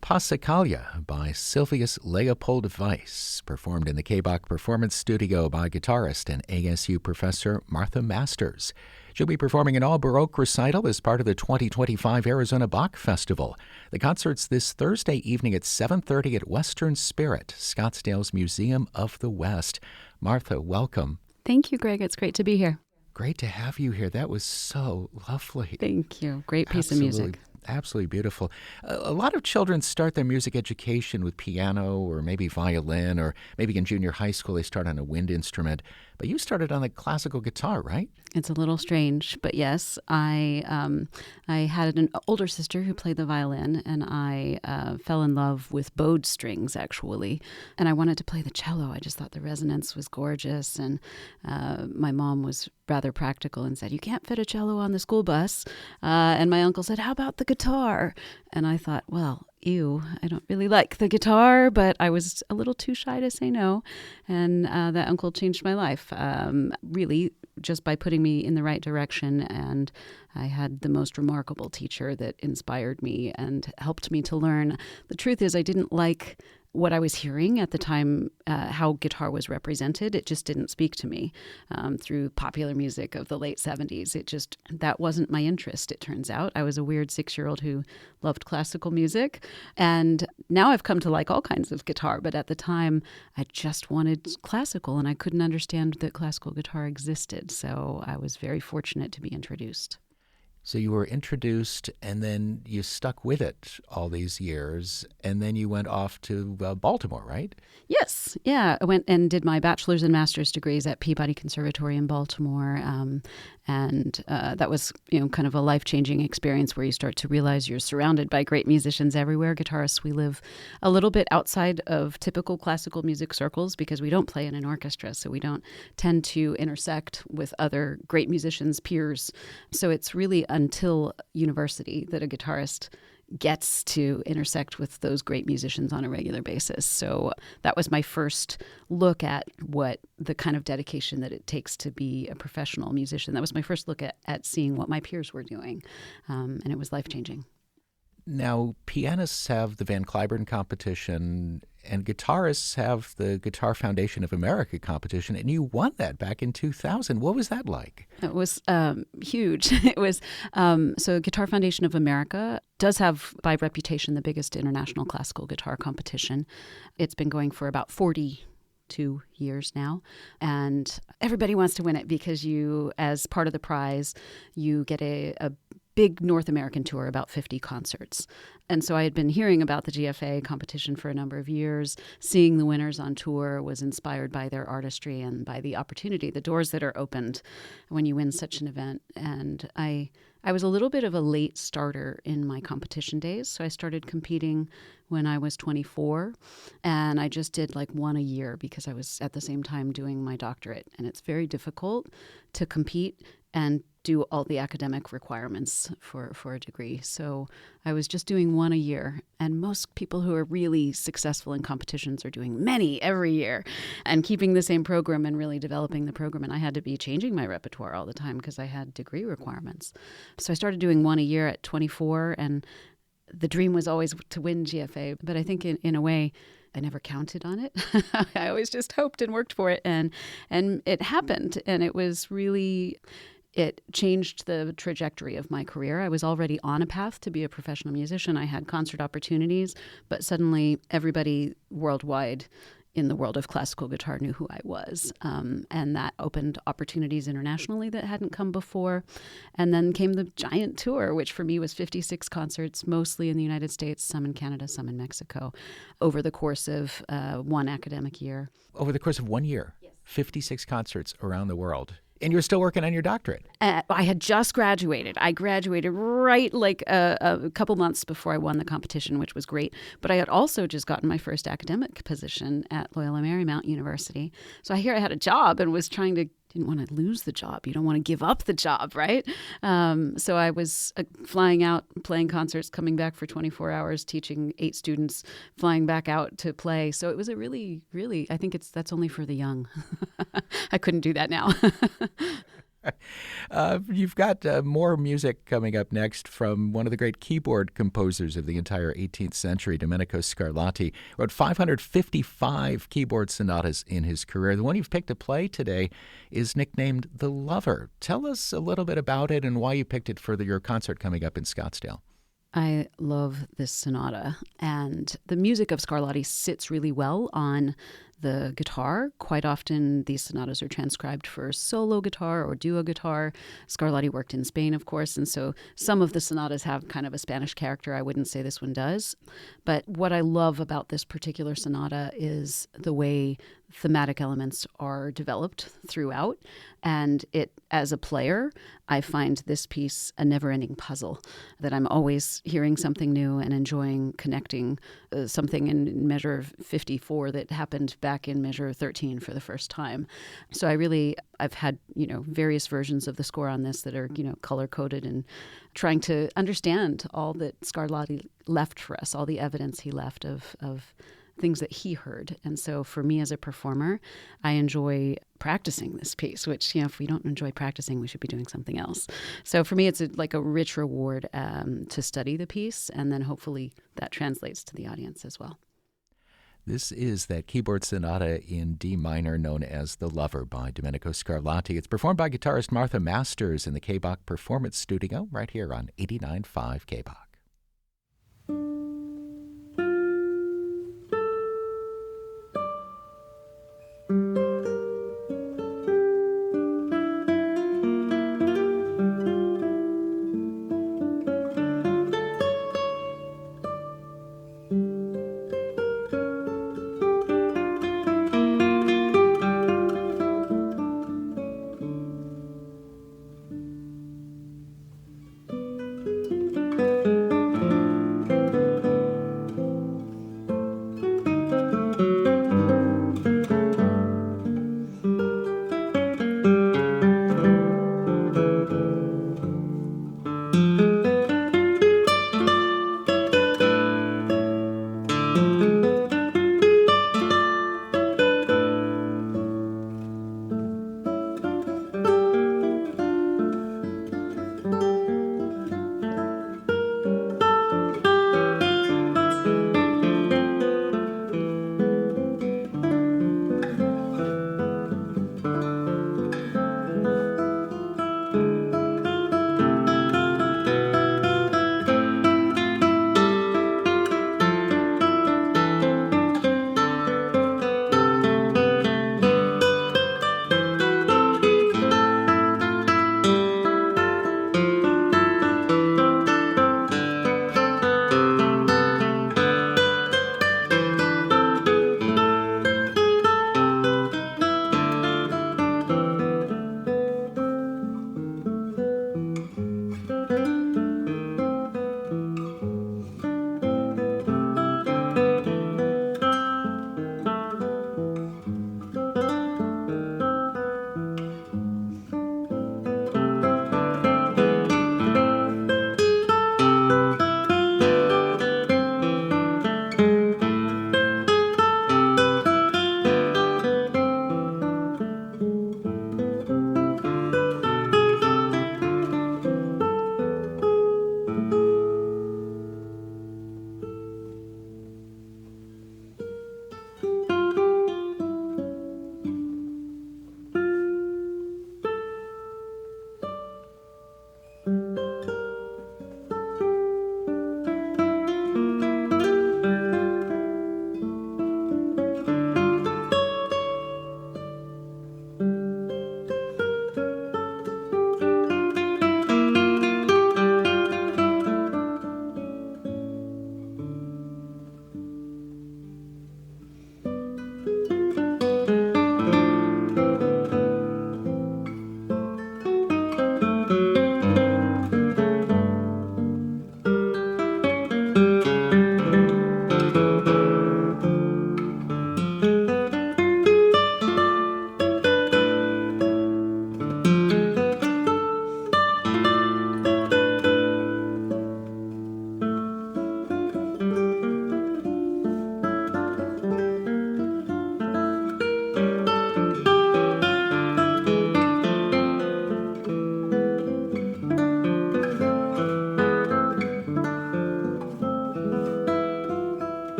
Passacaglia by Silvius Leopold Weiss, performed in the K-Bach Performance Studio by guitarist and ASU professor Martha Masters. She'll be performing an all-Baroque recital as part of the 2025 Arizona Bach Festival. The concert's this Thursday evening at 7:30 at Western Spirit, Scottsdale's Museum of the West. Martha, welcome. Thank you, Greg. It's great to be here. Great to have you here. That was so lovely. Thank you. Great piece of music. Absolutely beautiful. A lot of children start their music education with piano or maybe violin, or maybe in junior high school they start on a wind instrument. But you started on the classical guitar, right? It's a little strange, but yes, I had an older sister who played the violin, and I fell in love with bowed strings, actually. And I wanted to play the cello. I just thought the resonance was gorgeous, and my mom was rather practical and said, "You can't fit a cello on the school bus." And my uncle said, "How about the guitar?" And I thought, well, ew, I don't really like the guitar, but I was a little too shy to say no. And that uncle changed my life, really, just by putting me in the right direction. And I had the most remarkable teacher that inspired me and helped me to learn. The truth is, I didn't like what I was hearing at the time, how guitar was represented. It just didn't speak to me through popular music of the late 70s. That wasn't my interest, it turns out. I was a weird 6-year-old who loved classical music. And now I've come to like all kinds of guitar, but at the time I just wanted classical, and I couldn't understand that classical guitar existed. So I was very fortunate to be introduced. So you were introduced, and then you stuck with it all these years, and then you went off to Baltimore, right? Yes. Yeah. I went and did my bachelor's and master's degrees at Peabody Conservatory in Baltimore. And that was, kind of a life-changing experience where you start to realize you're surrounded by great musicians everywhere. Guitarists, we live a little bit outside of typical classical music circles because we don't play in an orchestra, so we don't tend to intersect with other great musicians, peers. So it's really until university that a guitarist gets to intersect with those great musicians on a regular basis. So that was my first look at what the kind of dedication that it takes to be a professional musician. That was my first look at seeing what my peers were doing, and it was life-changing. Now, pianists have the Van Cliburn competition, and guitarists have the Guitar Foundation of America competition, and you won that back in 2000. What was that like? It was huge. It was so Guitar Foundation of America does have, by reputation, the biggest international classical guitar competition. It's been going for about 42 years now, and everybody wants to win it because you, as part of the prize, you get a big North American tour, about 50 concerts. And so I had been hearing about the GFA competition for a number of years. Seeing the winners on tour was inspired by their artistry and by the opportunity, the doors that are opened when you win such an event. And I was a little bit of a late starter in my competition days. So I started competing when I was 24, and I just did like one a year because I was at the same time doing my doctorate. And it's very difficult to compete and do all the academic requirements for a degree. So I was just doing one a year. And most people who are really successful in competitions are doing many every year and keeping the same program and really developing the program. And I had to be changing my repertoire all the time because I had degree requirements. So I started doing one a year at 24, and the dream was always to win GFA. But I think in a way, I never counted on it. I always just hoped and worked for it. And it happened. And it was really... It changed the trajectory of my career. I was already on a path to be a professional musician. I had concert opportunities, but suddenly everybody worldwide in the world of classical guitar knew who I was. And that opened opportunities internationally that hadn't come before. And then came the giant tour, which for me was 56 concerts, mostly in the United States, some in Canada, some in Mexico, over the course of one academic year. Over the course of 1 year? Yes. 56 concerts around the world. And you're still working on your doctorate. I had just graduated. I graduated right like a couple months before I won the competition, which was great. But I had also just gotten my first academic position at Loyola Marymount University. So I had a job and was didn't want to lose the job. You don't want to give up the job, right? So I was flying out, playing concerts, coming back for 24 hours, teaching 8 students, flying back out to play. So it was a really, really, I think that's only for the young. I couldn't do that now. You've got more music coming up next from one of the great keyboard composers of the entire 18th century, Domenico Scarlatti. Wrote 555 keyboard sonatas in his career. The one you've picked to play today is nicknamed The Lover. Tell us a little bit about it and why you picked it for your concert coming up in Scottsdale. I love this sonata, and the music of Scarlatti sits really well on the guitar. Quite often, these sonatas are transcribed for solo guitar or duo guitar. Scarlatti worked in Spain, of course, and so some of the sonatas have kind of a Spanish character. I wouldn't say this one does. But what I love about this particular sonata is the way thematic elements are developed throughout. And it, as a player, I find this piece a never-ending puzzle, that I'm always hearing something new and enjoying connecting something in measure 54 that happened back in measure 13 for the first time. So I've had, various versions of the score on this that are, color-coded and trying to understand all that Scarlatti left for us, all the evidence he left of things that he heard. And so for me as a performer, I enjoy practicing this piece, which, if we don't enjoy practicing, we should be doing something else. So for me, it's like a rich reward to study the piece, and then hopefully that translates to the audience as well. This is that keyboard sonata in D minor known as The Lover by Domenico Scarlatti. It's performed by guitarist Martha Masters in the K-Bach Performance Studio right here on 89.5 K-Bach.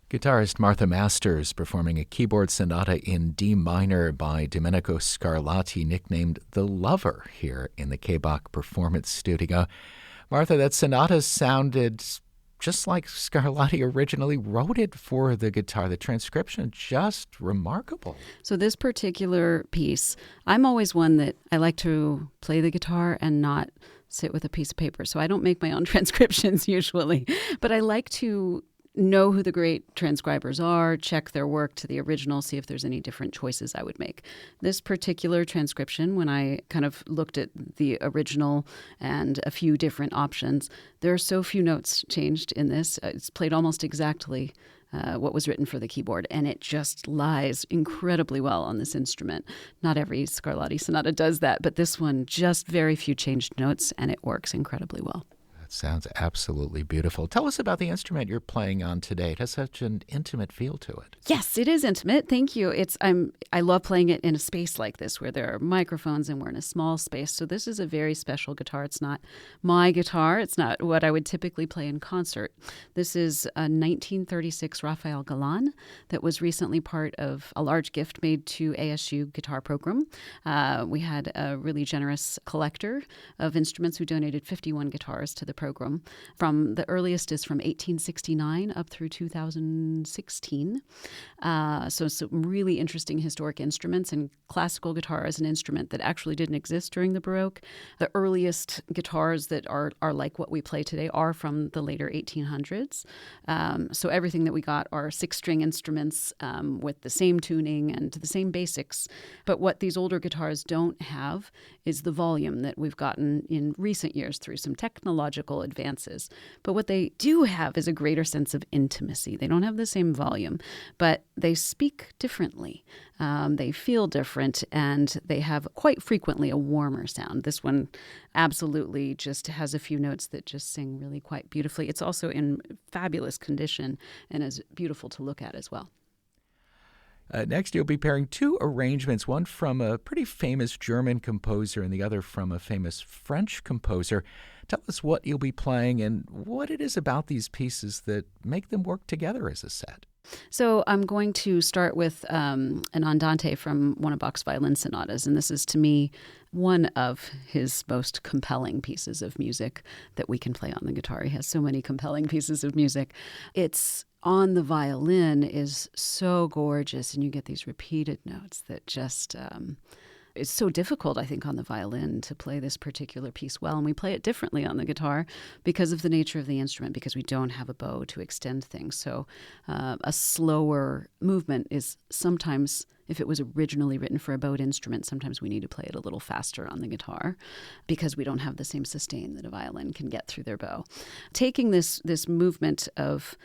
Guitarist Martha Masters performing a keyboard sonata in D minor by Domenico Scarlatti, nicknamed The Lover, here in the K-Bach Performance Studio. Martha, that sonata sounded just like Scarlatti originally wrote it for the guitar. The transcription, just remarkable. So this particular piece, I'm always one that I like to play the guitar and not sit with a piece of paper. So I don't make my own transcriptions usually, but I like to know who the great transcribers are, check their work to the original, see if there's any different choices I would make. This particular transcription, when I kind of looked at the original and a few different options, there are so few notes changed in this. It's played almost exactly what was written for the keyboard, and it just lies incredibly well on this instrument. Not every Scarlatti sonata does that, but this one, just very few changed notes, and it works incredibly well. Sounds absolutely beautiful. Tell us about the instrument you're playing on today. It has such an intimate feel to it. Yes, it is intimate. Thank you. I love playing it in a space like this where there are microphones and we're in a small space. So this is a very special guitar. It's not my guitar. It's not what I would typically play in concert. This is a 1936 Raphael Galan that was recently part of a large gift made to ASU guitar program. We had a really generous collector of instruments who donated 51 guitars to the program. From the earliest is from 1869 up through 2016. So some really interesting historic instruments, and classical guitar is an instrument that actually didn't exist during the Baroque. The earliest guitars that are like what we play today are from the later 1800s. So everything that we got are six-string instruments with the same tuning and the same basics. But what these older guitars don't have is the volume that we've gotten in recent years through some technological advances. But what they do have is a greater sense of intimacy. They don't have the same volume, but they speak differently. They feel different, and they have quite frequently a warmer sound. This one absolutely just has a few notes that just sing really quite beautifully. It's also in fabulous condition and is beautiful to look at as well. Next, you'll be pairing two arrangements, one from a pretty famous German composer and the other from a famous French composer. Tell us what you'll be playing and what it is about these pieces that make them work together as a set. So I'm going to start with an andante from one of Bach's violin sonatas, and this is, to me, one of his most compelling pieces of music that we can play on the guitar. He has so many compelling pieces of music. It's on the violin is so gorgeous, and you get these repeated notes that just it's so difficult, I think, on the violin to play this particular piece well. And we play it differently on the guitar because of the nature of the instrument, because we don't have a bow to extend things. So a slower movement is sometimes, if it was originally written for a bowed instrument, sometimes we need to play it a little faster on the guitar because we don't have the same sustain that a violin can get through their bow. Taking this movement of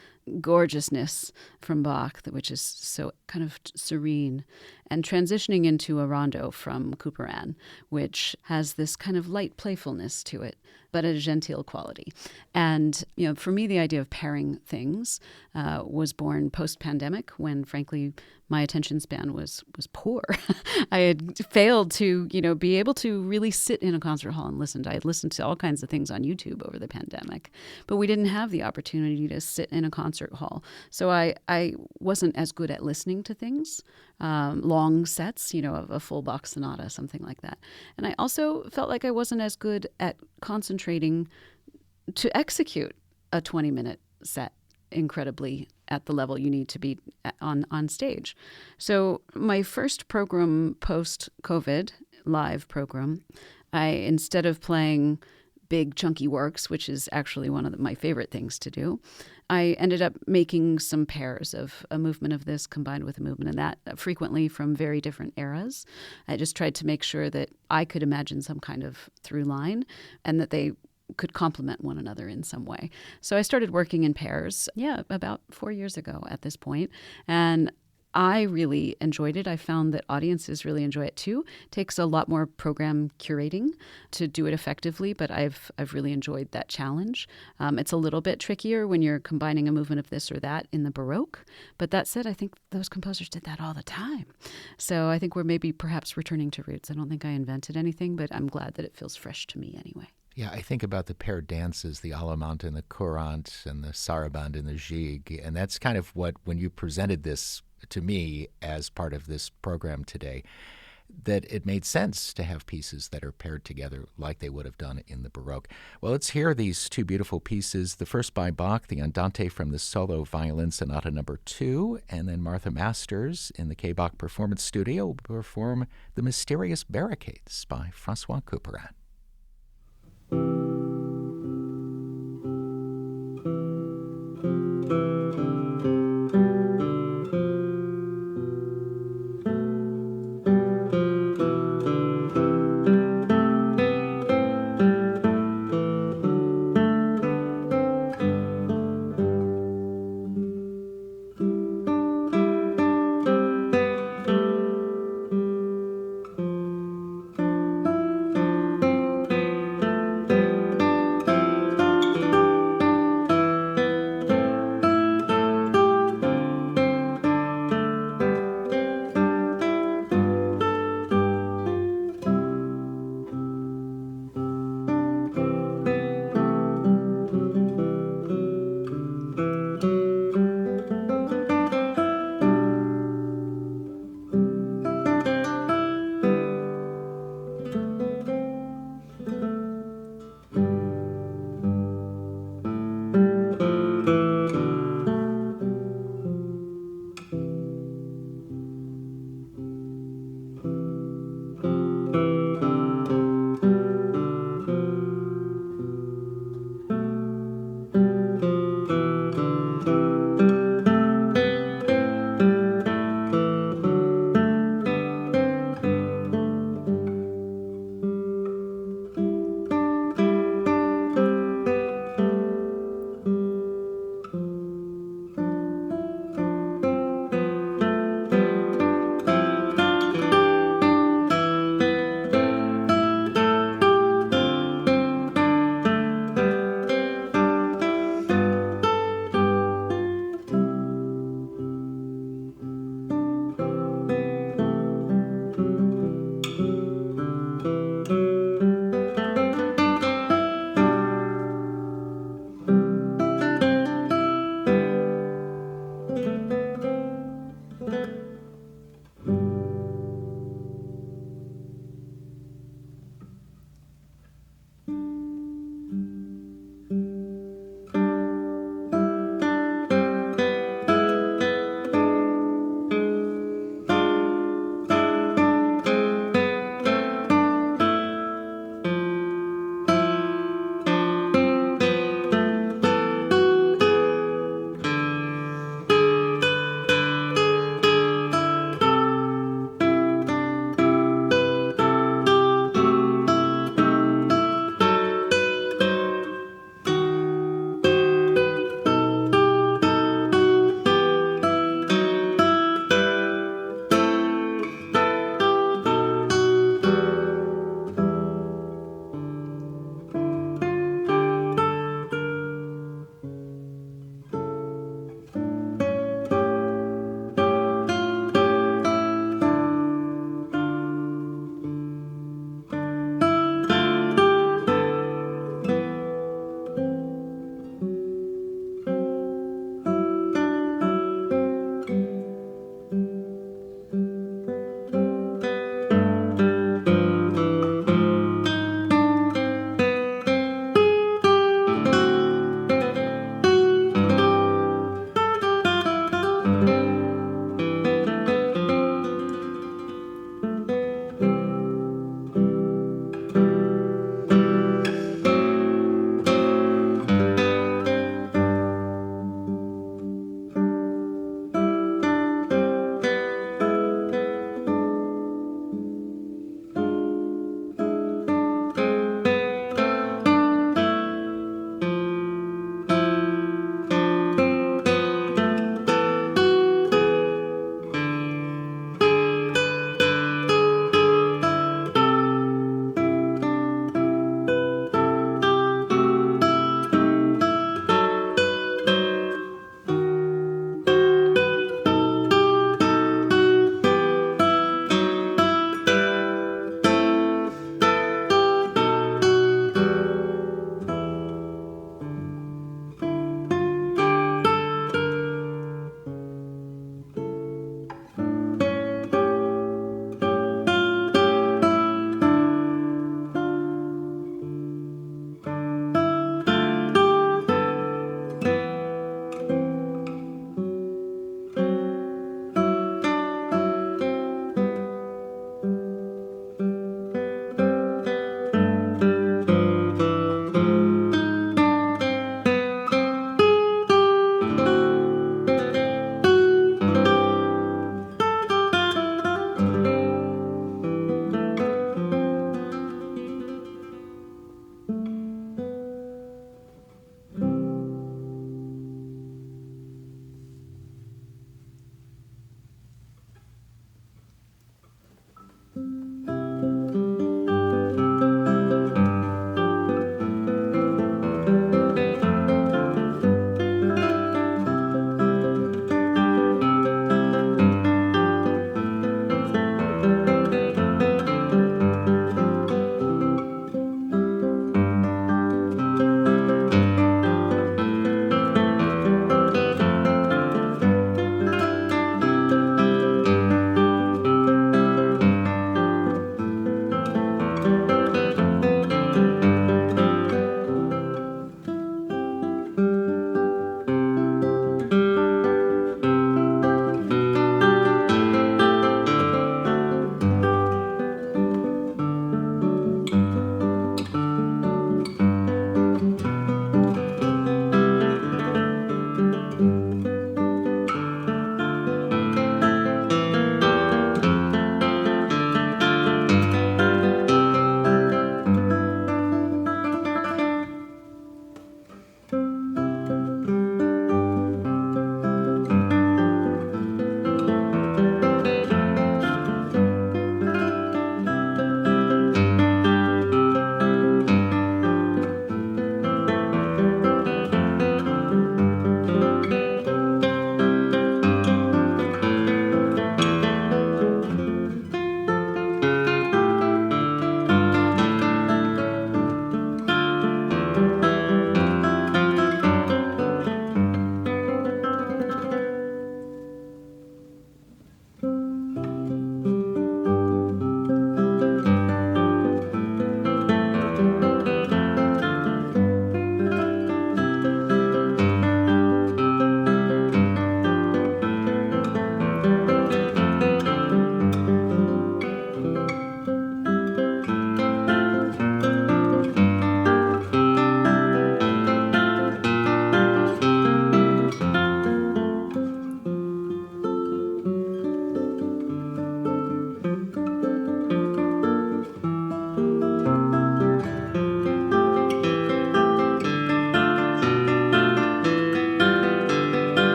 gorgeousness from Bach, which is so kind of serene, and transitioning into a rondo from Couperin, which has this kind of light playfulness to it, but a genteel quality. And, for me, the idea of pairing things was born post-pandemic when, frankly, my attention span was poor. I had failed to, be able to really sit in a concert hall and listen. I had listened to all kinds of things on YouTube over the pandemic, but we didn't have the opportunity to sit in a concert hall. So I wasn't as good at listening to things, long sets, of a full Bach sonata, something like that. And I also felt like I wasn't as good at concentrating to execute a 20-minute set incredibly at the level you need to be on stage. So my first program post-COVID, live program, instead of playing big chunky works, which is actually one of my favorite things to do, I ended up making some pairs of a movement of this combined with a movement of that, frequently from very different eras. I just tried to make sure that I could imagine some kind of through line and that they could complement one another in some way. So I started working in pairs, about 4 years ago at this point, and I really enjoyed it. I found that audiences really enjoy it too. It takes a lot more program curating to do it effectively, but I've really enjoyed that challenge. It's a little bit trickier when you're combining a movement of this or that in the Baroque, but that said, I think those composers did that all the time. So I think we're maybe perhaps returning to roots. I don't think I invented anything, but I'm glad that it feels fresh to me anyway. Yeah, I think about the paired dances, the Allemande and the Courant and the Sarabande and the Gigue. And that's kind of what, when you presented this to me as part of this program today, that it made sense to have pieces that are paired together like they would have done in the Baroque. Well, let's hear these two beautiful pieces. The first by Bach, the Andante from the Solo Violin Sonata No. 2, and then Martha Masters in the K-Bach Performance Studio will perform The Mysterious Barricades by Francois Couperin.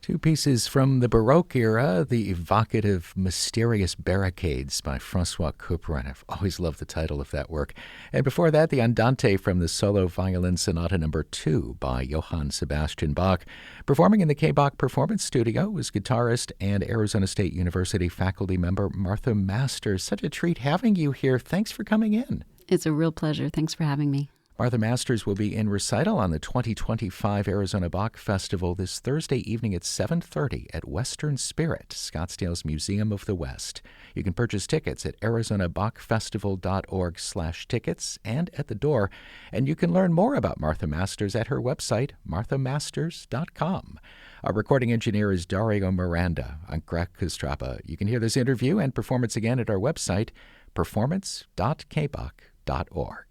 Two pieces from the Baroque era, the evocative, mysterious Barricades by Francois Couperin. I've always loved the title of that work. And before that, the Andante from the Solo Violin Sonata No. 2 by Johann Sebastian Bach. Performing in the K-Bach Performance Studio was guitarist and Arizona State University faculty member Martha Masters. Such a treat having you here. Thanks for coming in. It's a real pleasure. Thanks for having me. Martha Masters will be in recital on the 2025 Arizona Bach Festival this Thursday evening at 7:30 at Western Spirit, Scottsdale's Museum of the West. You can purchase tickets at arizonabachfestival.org/tickets and at the door. And you can learn more about Martha Masters at her website, marthamasters.com. Our recording engineer is Dario Miranda. I'm Greg Kostrapa. You can hear this interview and performance again at our website, performance.kbach.org.